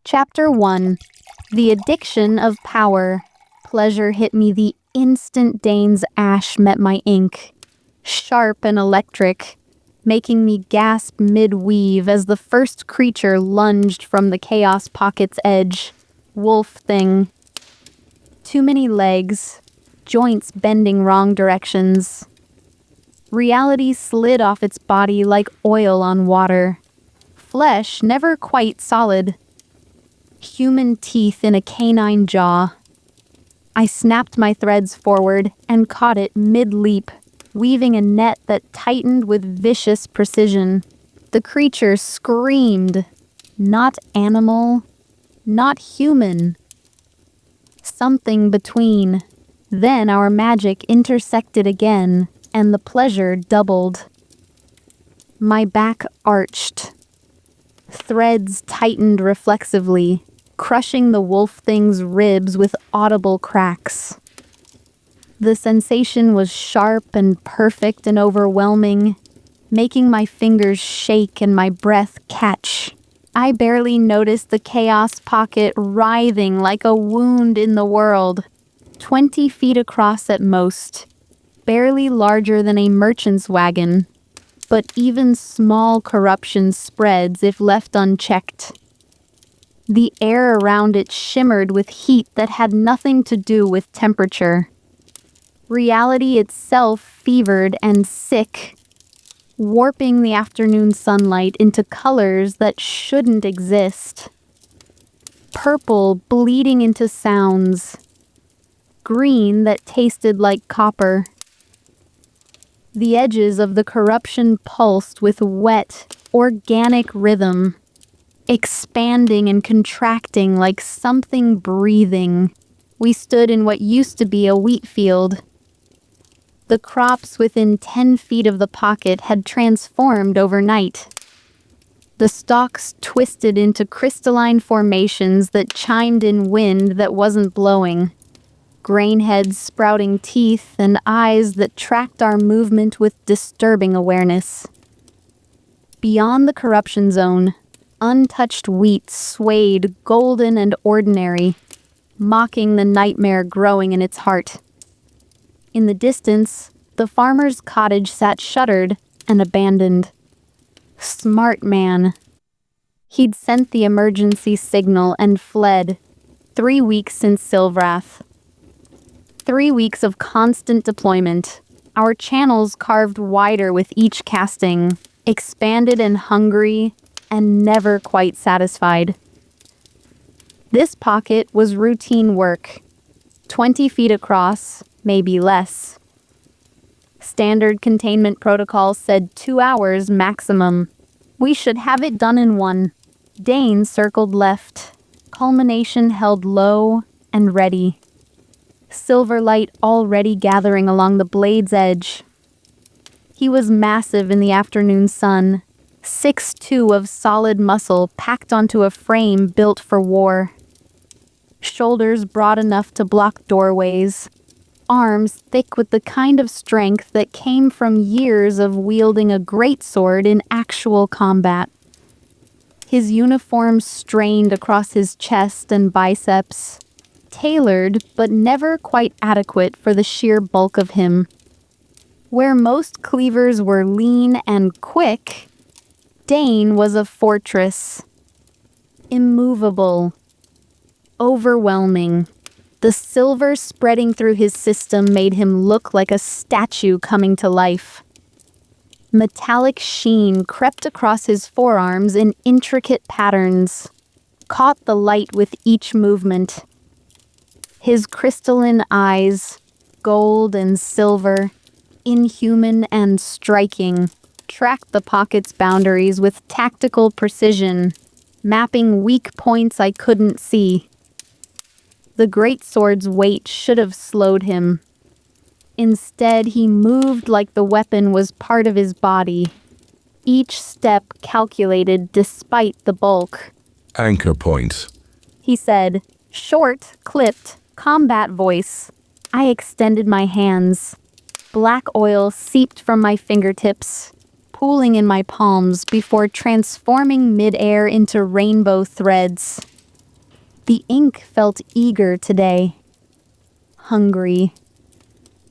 Chapter 1. The Addiction of Power. Pleasure hit me the instant Dane's ash met my ink. Sharp and electric, making me gasp mid-weave as the first creature lunged from the chaos pocket's edge. Wolf thing. Too many legs, joints bending wrong directions. Reality slid off its body like oil on water. Flesh never quite solid. Human teeth in a canine jaw. I snapped my threads forward and caught it mid-leap, weaving a net that tightened with vicious precision. The creature screamed. Not animal, not human. Something between. Then our magic intersected again, and the pleasure doubled. My back arched. Threads tightened reflexively, crushing the wolf thing's ribs with audible cracks. The sensation was sharp and perfect and overwhelming, making my fingers shake and my breath catch. I barely noticed the chaos pocket writhing like a wound in the world, 20 feet across at most, barely larger than a merchant's wagon, but even small corruption spreads if left unchecked. The air around it shimmered with heat that had nothing to do with temperature. Reality itself fevered and sick, warping the afternoon sunlight into colors that shouldn't exist. Purple bleeding into sounds. Green that tasted like copper. The edges of the corruption pulsed with wet, organic rhythm, expanding and contracting like something breathing. We stood in what used to be a wheat field. The crops within 10 feet of the pocket had transformed overnight. The stalks twisted into crystalline formations that chimed in wind that wasn't blowing. Grain heads sprouting teeth and eyes that tracked our movement with disturbing awareness. Beyond the corruption zone, untouched wheat swayed golden and ordinary, mocking the nightmare growing in its heart. In the distance, the farmer's cottage sat shuttered and abandoned. Smart man. He'd sent the emergency signal and fled, 3 weeks since Silvrath. 3 weeks of constant deployment, our channels carved wider with each casting, expanded and hungry, and never quite satisfied. This pocket was routine work, 20 feet across, maybe less. Standard containment protocol said 2 hours maximum. We should have it done in 1. Dane circled left, culmination held low and ready. Silver light already gathering along the blade's edge. He was massive in the afternoon sun, 6'2" of solid muscle packed onto a frame built for war. Shoulders broad enough to block doorways. Arms thick with the kind of strength that came from years of wielding a greatsword in actual combat. His uniform strained across his chest and biceps, tailored but never quite adequate for the sheer bulk of him. Where most cleavers were lean and quick, Dane was a fortress. Immovable. Overwhelming. The silver spreading through his system made him look like a statue coming to life. Metallic sheen crept across his forearms in intricate patterns, caught the light with each movement. His crystalline eyes, gold and silver, inhuman and striking, tracked the pocket's boundaries with tactical precision, mapping weak points I couldn't see. The greatsword's weight should have slowed him. Instead, he moved like the weapon was part of his body, each step calculated despite the bulk. Anchor point, He said, short, clipped, combat voice. I extended my hands. Black oil seeped from my fingertips, pooling in my palms before transforming mid-air into rainbow threads. The ink felt eager today. Hungry.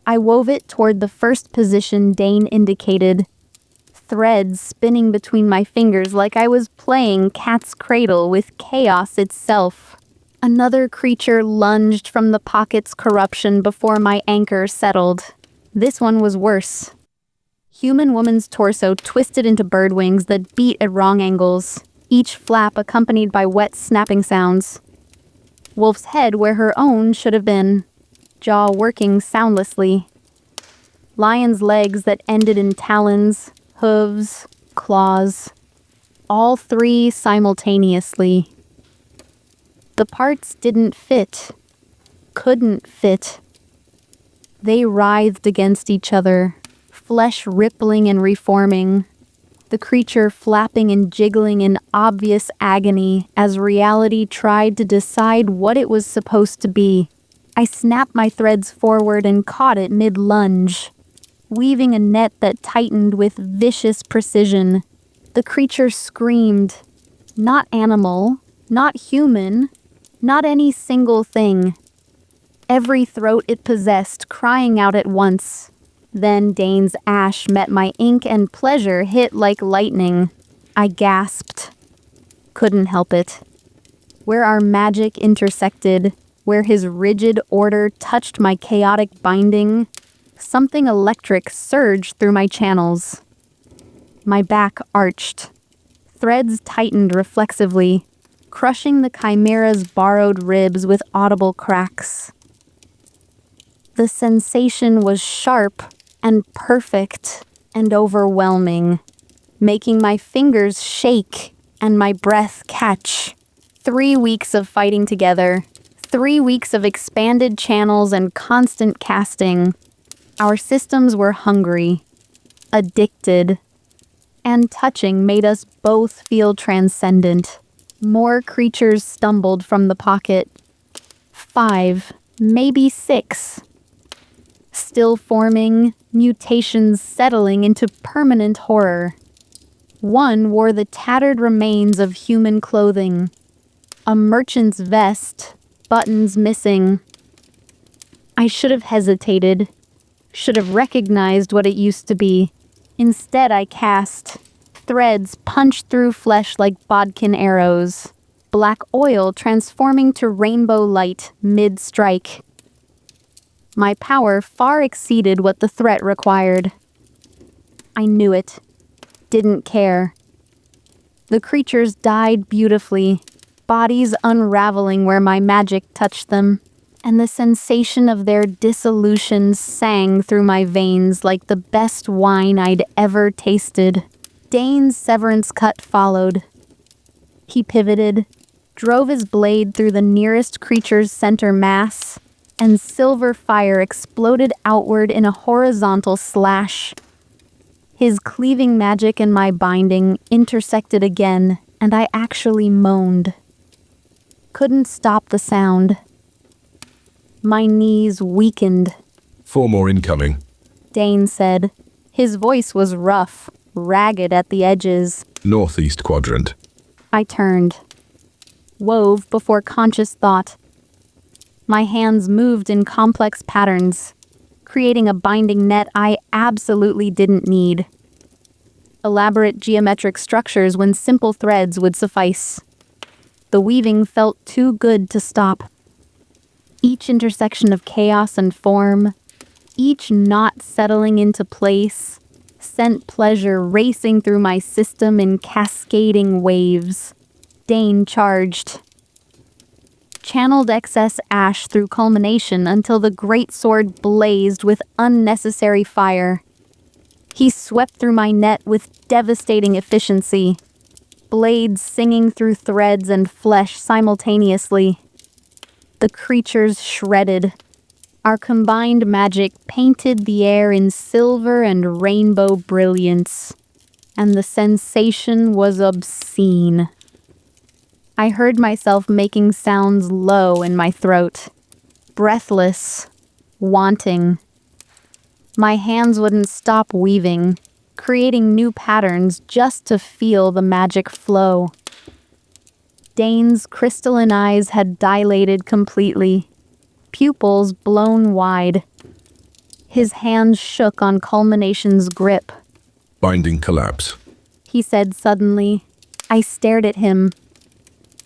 I wove it toward the first position Dane indicated, threads spinning between my fingers like I was playing cat's cradle with chaos itself. Another creature lunged from the pocket's corruption before my anchor settled. This one was worse. Human woman's torso twisted into bird wings that beat at wrong angles, each flap accompanied by wet snapping sounds. Wolf's head where her own should have been, jaw working soundlessly. Lion's legs that ended in talons, hooves, claws. All three simultaneously. The parts didn't fit. Couldn't fit. They writhed against each other, flesh rippling and reforming, the creature flapping and jiggling in obvious agony as reality tried to decide what it was supposed to be. I snapped my threads forward and caught it mid-lunge, weaving a net that tightened with vicious precision. The creature screamed. Not animal, not human, not any single thing. Every throat it possessed crying out at once. Then Dane's ash met my ink and pleasure hit like lightning. I gasped. Couldn't help it. Where our magic intersected, where his rigid order touched my chaotic binding, something electric surged through my channels. My back arched. Threads tightened reflexively, crushing the chimera's borrowed ribs with audible cracks. The sensation was sharp and perfect and overwhelming, making my fingers shake and my breath catch. 3 weeks of fighting together, 3 weeks of expanded channels and constant casting. Our systems were hungry, addicted, and touching made us both feel transcendent. More creatures stumbled from the pocket. 5, maybe 6. Still forming, mutations settling into permanent horror. One wore the tattered remains of human clothing. A merchant's vest, buttons missing. I should have hesitated, should have recognized what it used to be. Instead, I cast. Threads punched through flesh like bodkin arrows. Black oil transforming to rainbow light mid-strike. My power far exceeded what the threat required. I knew it. Didn't care. The creatures died beautifully, bodies unraveling where my magic touched them, and the sensation of their dissolution sang through my veins like the best wine I'd ever tasted. Dane's severance cut followed. He pivoted, drove his blade through the nearest creature's center mass, and silver fire exploded outward in a horizontal slash. His cleaving magic and my binding intersected again, and I actually moaned. Couldn't stop the sound. My knees weakened. 4 more incoming, Dane said. His voice was rough, ragged at the edges. northeast quadrant. I turned. Wove before conscious thought. My hands moved in complex patterns, creating a binding net I absolutely didn't need. Elaborate geometric structures when simple threads would suffice. The weaving felt too good to stop. Each intersection of chaos and form, each knot settling into place, sent pleasure racing through my system in cascading waves. Dane charged. Channeled excess ash through culmination until the great sword blazed with unnecessary fire. He swept through my net with devastating efficiency, blades singing through threads and flesh simultaneously. The creatures shredded. Our combined magic painted the air in silver and rainbow brilliance, and the sensation was obscene. I heard myself making sounds low in my throat, breathless, wanting. My hands wouldn't stop weaving, creating new patterns just to feel the magic flow. Dane's crystalline eyes had dilated completely, pupils blown wide. His hands shook on culmination's grip. Binding collapse. He said suddenly. I stared at him.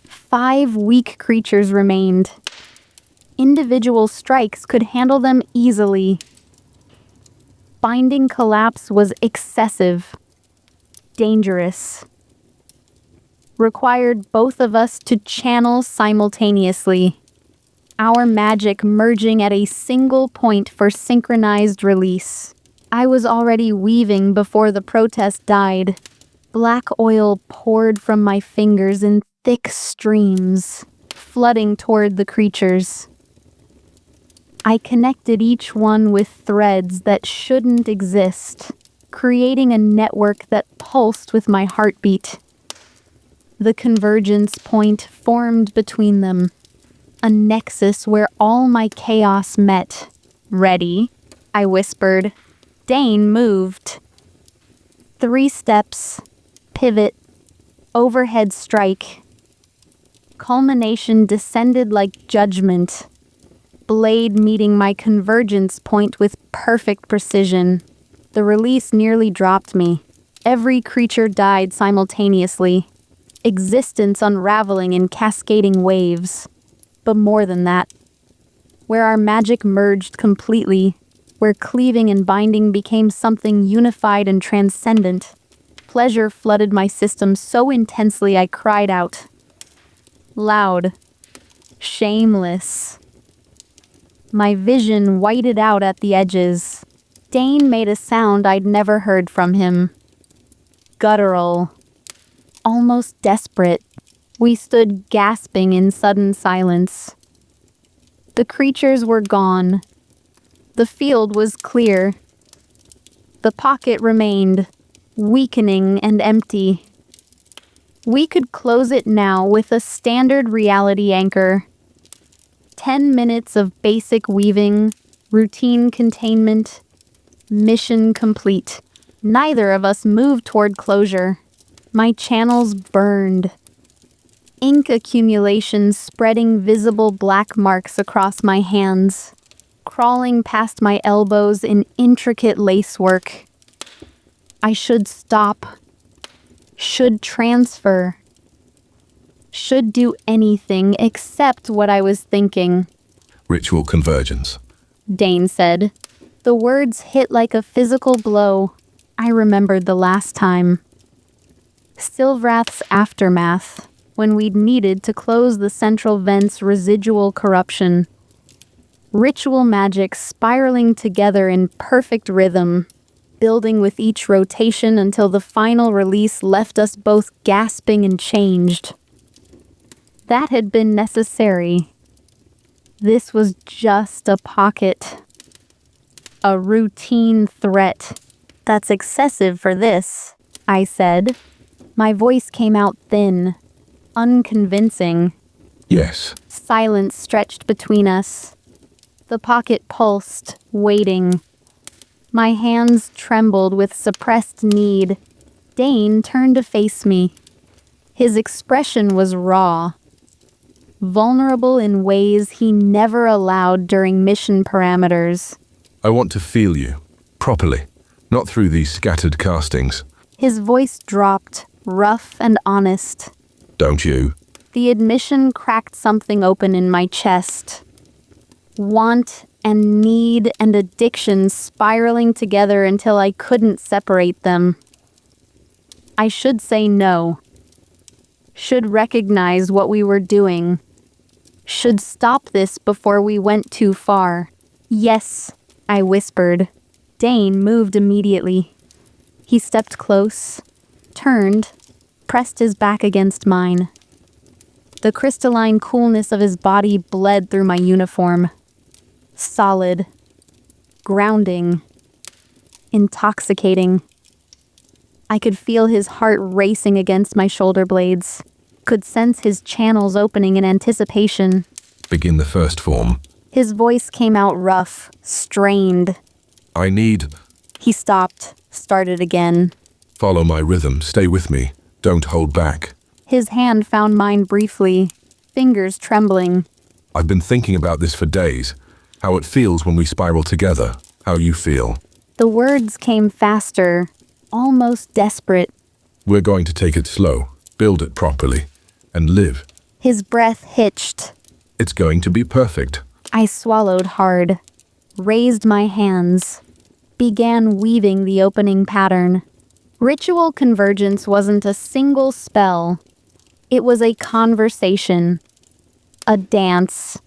5 weak creatures remained. Individual strikes could handle them easily. Binding collapse was excessive, dangerous. Required both of us to channel simultaneously, our magic merging at a single point for synchronized release. I was already weaving before the protest died. Black oil poured from my fingers in thick streams, flooding toward the creatures. I connected each one with threads that shouldn't exist, creating a network that pulsed with my heartbeat. The convergence point formed between them, a nexus where all my chaos met. Ready? I whispered. Dane moved. 3 steps, pivot, overhead strike. Culmination descended like judgment, blade meeting my convergence point with perfect precision. The release nearly dropped me. Every creature died simultaneously, existence unraveling in cascading waves. But more than that, where our magic merged completely, where cleaving and binding became something unified and transcendent, pleasure flooded my system so intensely I cried out. Loud, shameless. My vision whited out at the edges. Dane made a sound I'd never heard from him. Guttural. Almost desperate. We stood gasping in sudden silence. The creatures were gone. The field was clear. The pocket remained, weakening and empty. We could close it now with a standard reality anchor. 10 minutes of basic weaving, routine containment, mission complete. Neither of us moved toward closure. My channels burned. Ink accumulation spreading visible black marks across my hands, crawling past my elbows in intricate lacework. I should stop. Should transfer. Should do anything except what I was thinking. Ritual convergence. Dane said. The words hit like a physical blow. I remembered the last time. Silvrath's aftermath, when we'd needed to close the central vent's residual corruption. Ritual magic spiraling together in perfect rhythm, building with each rotation until the final release left us both gasping and changed. That had been necessary. This was just a pocket. A routine threat. That's excessive for this, I said. My voice came out thin, unconvincing. Yes. Silence stretched between us. The pocket pulsed, waiting. My hands trembled with suppressed need. Dane turned to face me. His expression was raw, vulnerable in ways he never allowed during mission parameters. I want to feel you, properly, not through these scattered castings. His voice dropped, rough and honest. Don't you? The admission cracked something open in my chest. Want and need and addiction spiraling together until I couldn't separate them. I should say no. Should recognize what we were doing. Should stop this before we went too far. Yes, I whispered. Dane moved immediately. He stepped close, turned, pressed his back against mine. The crystalline coolness of his body bled through my uniform. Solid, grounding, intoxicating. I could feel his heart racing against my shoulder blades, could sense his channels opening in anticipation. Begin the first form. His voice came out rough, strained. I need... He stopped, started again. Follow my rhythm, stay with me. Don't hold back. His hand found mine briefly, fingers trembling. I've been thinking about this for days. How it feels when we spiral together. How you feel. The words came faster, almost desperate. We're going to take it slow, build it properly, and live. His breath hitched. It's going to be perfect. I swallowed hard, raised my hands, began weaving the opening pattern. Ritual convergence wasn't a single spell. It was a conversation, a dance.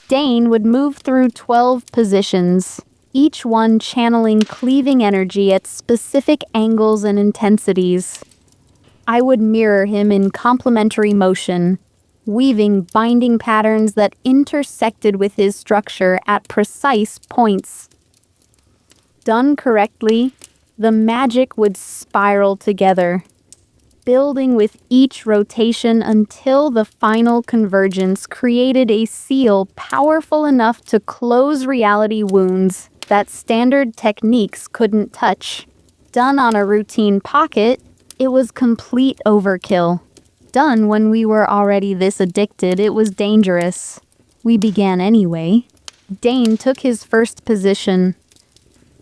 Dane would move through 12 positions, each one channeling cleaving energy at specific angles and intensities. I would mirror him in complementary motion, weaving binding patterns that intersected with his structure at precise points. Done correctly, the magic would spiral together, building with each rotation until the final convergence created a seal powerful enough to close reality wounds that standard techniques couldn't touch. Done on a routine pocket, it was complete overkill. Done when we were already this addicted, it was dangerous. We began anyway. Dane took his first position.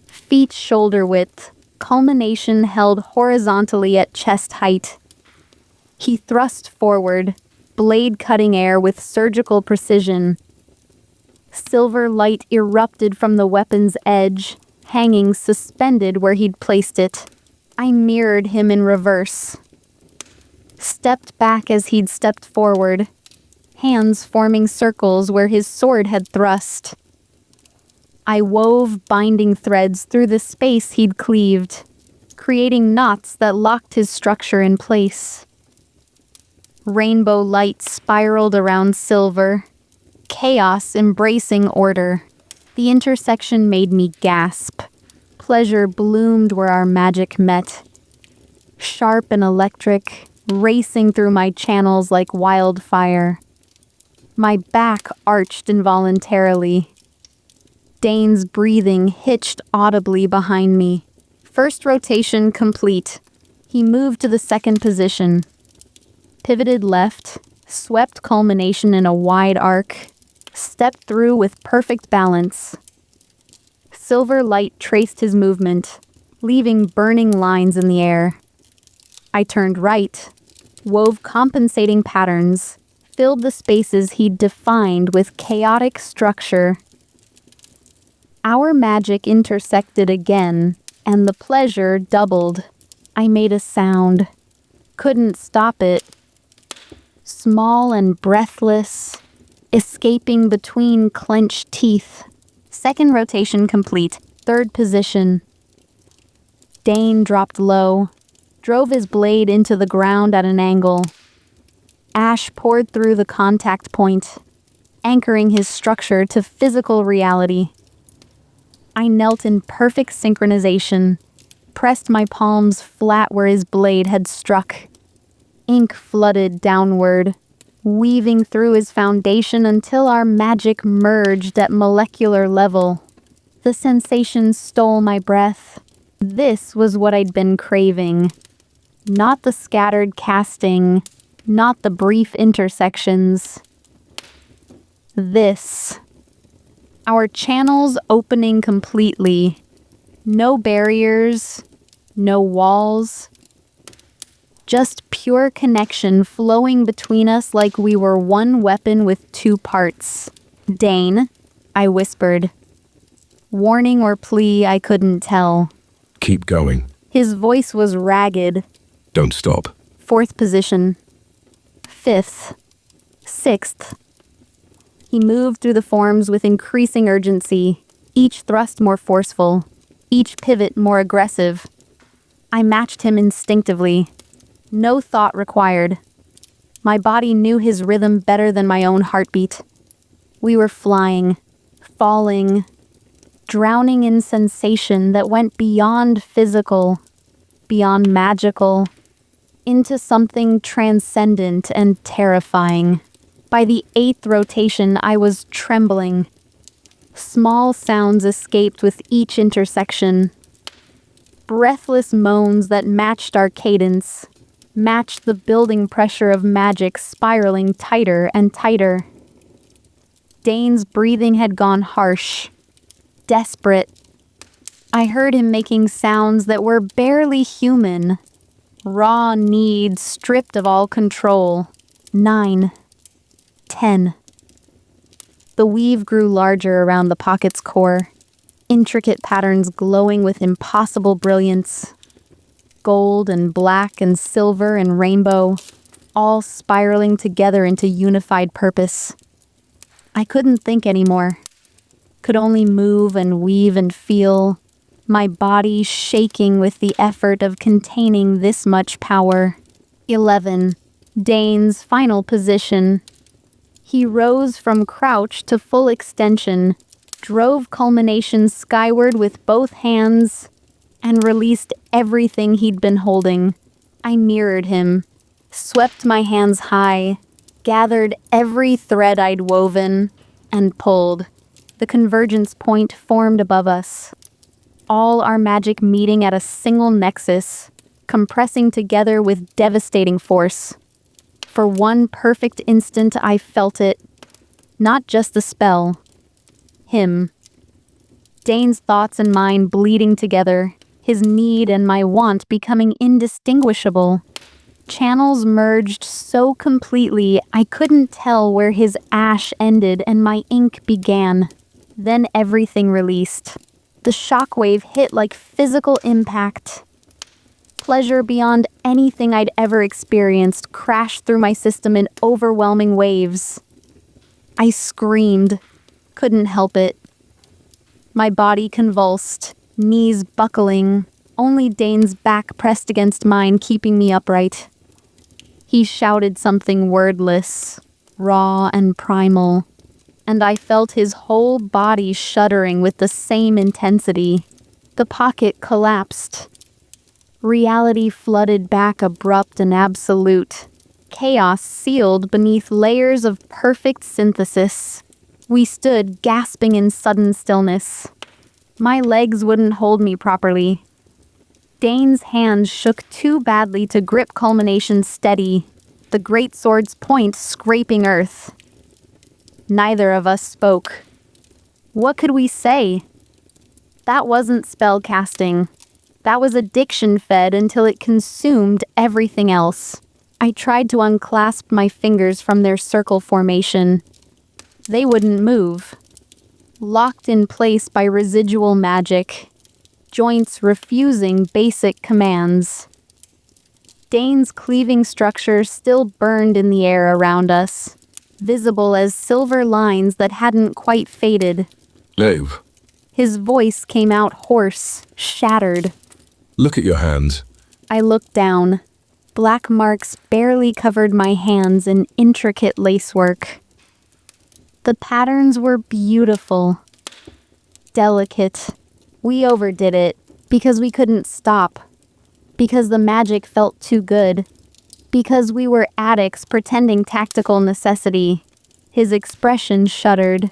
Feet shoulder width, culmination held horizontally at chest height. He thrust forward, blade cutting air with surgical precision. Silver light erupted from the weapon's edge, hanging suspended where he'd placed it. I mirrored him in reverse. Stepped back as he'd stepped forward, hands forming circles where his sword had thrust. I wove binding threads through the space he'd cleaved, creating knots that locked his structure in place. Rainbow light spiraled around Silver, chaos embracing order. The intersection made me gasp. Pleasure bloomed where our magic met. Sharp and electric, racing through my channels like wildfire. My back arched involuntarily. Dane's breathing hitched audibly behind me. First rotation complete. He moved to the second position. Pivoted left, swept culmination in a wide arc, stepped through with perfect balance. Silver light traced his movement, leaving burning lines in the air. I turned right, wove compensating patterns, filled the spaces he'd defined with chaotic structure. Our magic intersected again, and the pleasure doubled. I made a sound. Couldn't stop it. Small and breathless, escaping between clenched teeth. Second rotation complete. Third position. Dane dropped low, drove his blade into the ground at an angle. Ash poured through the contact point, anchoring his structure to physical reality. I knelt in perfect synchronization, pressed my palms flat where his blade had struck. Ink flooded downward, weaving through his foundation until our magic merged at molecular level. The sensation stole my breath. This was what I'd been craving. Not the scattered casting, not the brief intersections. This. Our channels opening completely. No barriers, no walls. Just pure connection flowing between us like we were one weapon with two parts. Dane, I whispered. Warning or plea, I couldn't tell. Keep going. His voice was ragged. Don't stop. Fourth position. Fifth. Sixth. He moved through the forms with increasing urgency, each thrust more forceful, each pivot more aggressive. I matched him instinctively. No thought required. My body knew his rhythm better than my own heartbeat. We were flying, falling, drowning in sensation that went beyond physical, beyond magical, into something transcendent and terrifying. By the 8th rotation, I was trembling. Small sounds escaped with each intersection. Breathless moans that matched our cadence. matched the building pressure of magic spiraling tighter and tighter. Dane's breathing had gone harsh, desperate. I heard him making sounds that were barely human. Raw need stripped of all control. 9. 10. The weave grew larger around the pocket's core, intricate patterns glowing with impossible brilliance. Gold and black and silver and rainbow, all spiraling together into unified purpose. I couldn't think anymore. Could only move and weave and feel, my body shaking with the effort of containing this much power. 11. Dane's final position. He rose from crouch to full extension, drove culmination skyward with both hands, and released everything he'd been holding. I mirrored him, swept my hands high, gathered every thread I'd woven, and pulled. The convergence point formed above us. All our magic meeting at a single nexus, compressing together with devastating force. For one perfect instant, I felt it. Not just the spell. Him. Dane's thoughts and mine bleeding together, his need and my want becoming indistinguishable. Channels merged so completely, I couldn't tell where his ash ended and my ink began. Then everything released. The shockwave hit like physical impact. Pleasure beyond anything I'd ever experienced crashed through my system in overwhelming waves. I screamed. Couldn't help it. My body convulsed, knees buckling, only Dane's back pressed against mine keeping me upright. He shouted something wordless, raw and primal, and I felt his whole body shuddering with the same intensity. The pocket collapsed. Reality flooded back abrupt and absolute. Chaos sealed beneath layers of perfect synthesis. We stood gasping in sudden stillness. My legs wouldn't hold me properly. Dane's hands shook too badly to grip culmination steady, the greatsword's point scraping earth. Neither of us spoke. What could we say? That wasn't spell casting. That was addiction fed until it consumed everything else. I tried to unclasp my fingers from their circle formation. They wouldn't move. Locked in place by residual magic. Joints refusing basic commands. Dane's cleaving structure still burned in the air around us, visible as silver lines that hadn't quite faded. Liv, His voice came out hoarse, shattered. look at your hands. I looked down. Black marks barely covered my hands in intricate lacework. The patterns were beautiful. Delicate. We overdid it because we couldn't stop. Because the magic felt too good. Because we were addicts pretending tactical necessity. His expression shuddered.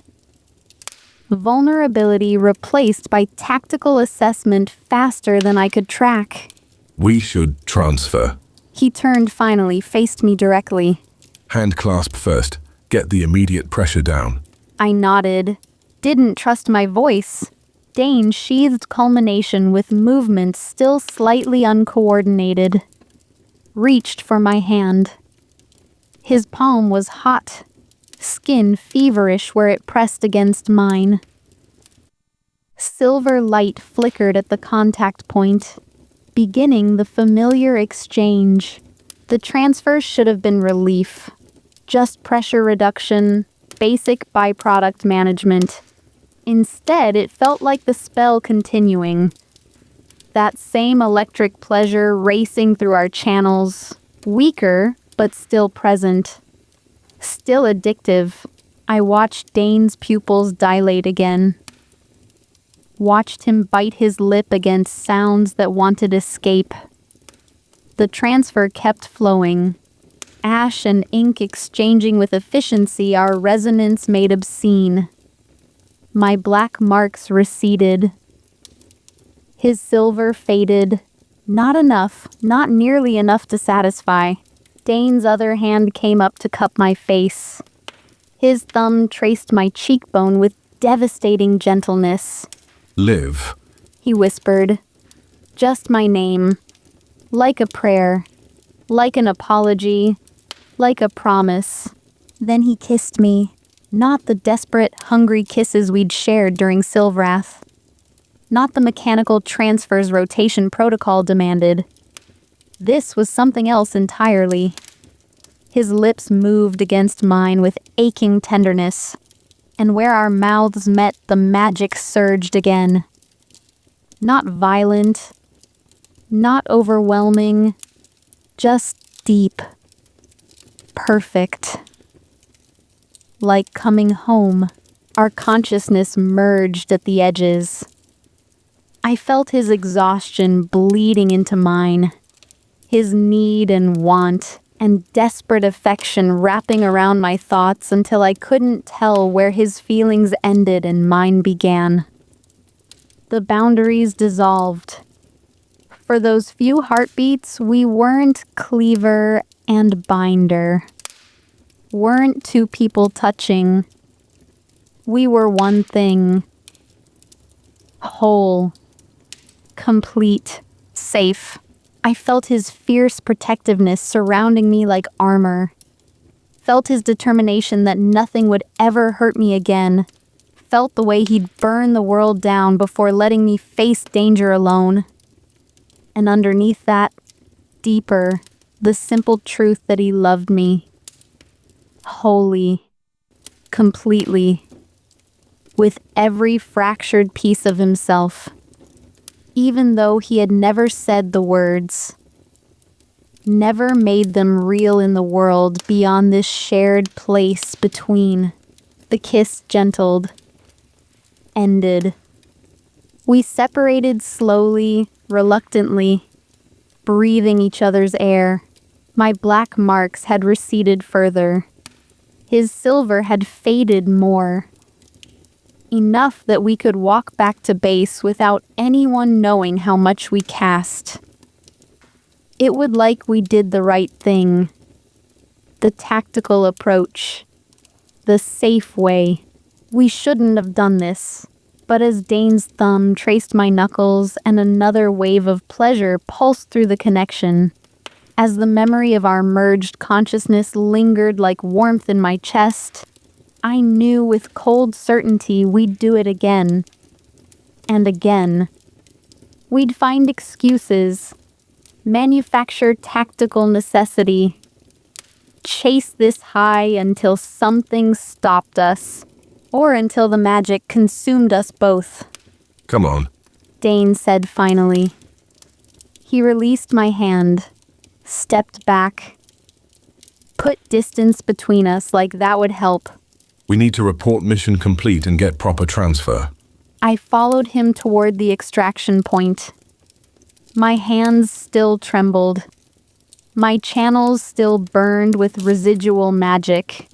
Vulnerability replaced by tactical assessment faster than I could track. We should transfer. He turned finally, faced me directly. Hand clasp first. Get the immediate pressure down. I nodded. Didn't trust my voice. Dane sheathed culmination with movement still slightly uncoordinated. Reached for my hand. His palm was hot, skin feverish where it pressed against mine. Silver light flickered at the contact point, beginning the familiar exchange. The transfer should have been relief. Just pressure reduction, basic byproduct management. Instead, it felt like the spell continuing. That same electric pleasure racing through our channels, weaker, but still present. Still addictive. I watched Dane's pupils dilate again. Watched him bite his lip against sounds that wanted escape. The transfer kept flowing. Ash and ink exchanging with efficiency, our resonance made obscene. My black marks receded. His silver faded, Not enough, not nearly enough to satisfy. Dane's other hand came up to cup my face. His thumb traced my cheekbone with devastating gentleness. Liv. He whispered. Just my name. Like a prayer. Like an apology. Like a promise. Then he kissed me. Not the desperate, hungry kisses we'd shared during Silvrath. Not the mechanical transfers rotation protocol demanded. This was something else entirely. His lips moved against mine with aching tenderness, and where our mouths met, the magic surged again. Not violent, not overwhelming, just deep, perfect. Like coming home, our consciousness merged at the edges. I felt his exhaustion bleeding into mine, his need and want and desperate affection wrapping around my thoughts until I couldn't tell where his feelings ended and mine began. The boundaries dissolved. For those few heartbeats, we weren't cleaver and binder. Weren't two people touching. We were one thing. Whole. Complete. Safe. I felt his fierce protectiveness surrounding me like armor. Felt his determination that nothing would ever hurt me again. Felt the way he'd burn the world down before letting me face danger alone. And underneath that, deeper, the simple truth that he loved me. Wholly. Completely. With every fractured piece of himself. Even though he had never said the words. Never made them real in the world beyond this shared place between. The kiss gentled. Ended. We separated slowly, reluctantly, breathing each other's air. My black marks had receded further. His silver had faded more. Enough that we could walk back to base without anyone knowing how much we cast. It would like we did the right thing. The tactical approach. The safe way. We shouldn't have done this. But as Dane's thumb traced my knuckles and another wave of pleasure pulsed through the connection, as the memory of our merged consciousness lingered like warmth in my chest, I knew with cold certainty we'd do it again. And again. We'd find excuses, manufacture tactical necessity, chase this high until something stopped us, or until the magic consumed us both. Come on. Dane said finally. He released my hand, stepped back, put distance between us like that would help. We need to report mission complete and get proper transfer. I followed him toward the extraction point. My hands still trembled. My channels still burned with residual magic.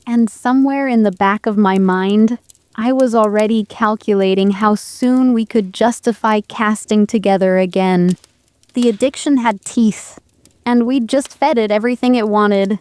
And somewhere in the back of my mind, I was already calculating how soon we could justify casting together again. The addiction had teeth, and we'd just fed it everything it wanted.